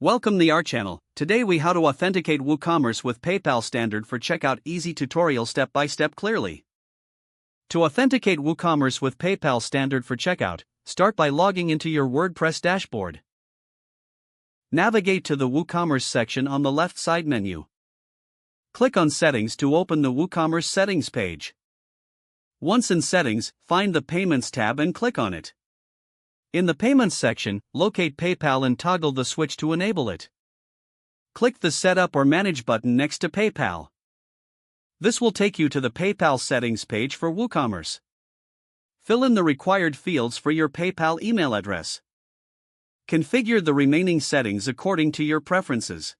Welcome to our channel. Today we how to authenticate WooCommerce with PayPal standard for checkout easy tutorial step by step clearly. To authenticate WooCommerce with PayPal standard for checkout, start by logging into your WordPress dashboard. Navigate to the WooCommerce section on the left side menu. Click on Settings to open the WooCommerce settings page. Once in Settings, find the Payments tab and click on it. In the Payments section, locate PayPal and toggle the switch to enable it. Click the Set Up or Manage button next to PayPal. This will take you to the PayPal settings page for WooCommerce. Fill in the required fields for your PayPal email address. Configure the remaining settings according to your preferences.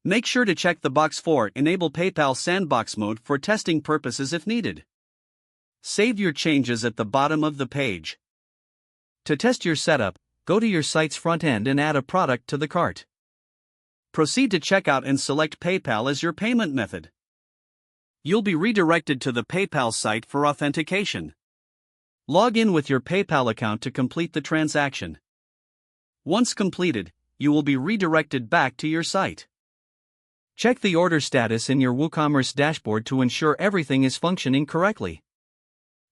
Make sure to check the box for Enable PayPal Sandbox Mode for testing purposes if needed. Save your changes at the bottom of the page. To test your setup, go to your site's front end and add a product to the cart. Proceed to checkout and select PayPal as your payment method. You'll be redirected to the PayPal site for authentication. Log in with your PayPal account to complete the transaction. Once completed, you will be redirected back to your site. Check the order status in your WooCommerce dashboard to ensure everything is functioning correctly.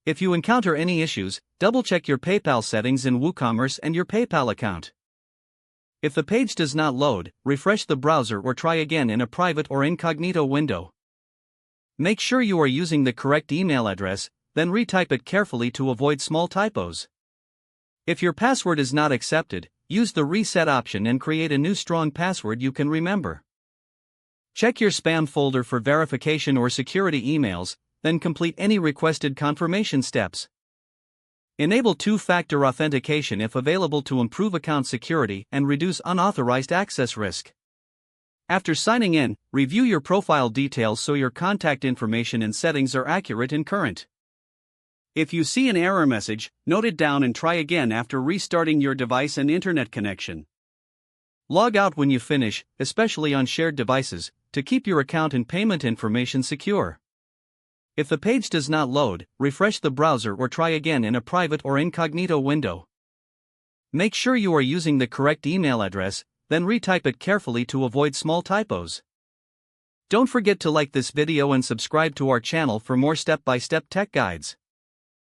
If you encounter any issues, double-check your PayPal settings in WooCommerce and your PayPal account. If the page does not load, refresh the browser or try again in a private or incognito window. Make sure you are using the correct email address, then retype it carefully to avoid small typos. If your password is not accepted, use the reset option and create a new strong password you can remember. Check your spam folder for verification or security emails, then complete any requested confirmation steps. Enable two-factor authentication if available to improve account security and reduce unauthorized access risk. After signing in, review your profile details so your contact information and settings are accurate and current. If you see an error message, note it down and try again after restarting your device and internet connection. Log out when you finish, especially on shared devices, to keep your account and payment information secure. If the page does not load, refresh the browser or try again in a private or incognito window. Make sure you are using the correct email address, then retype it carefully to avoid small typos. Don't forget to like this video and subscribe to our channel for more step-by-step tech guides.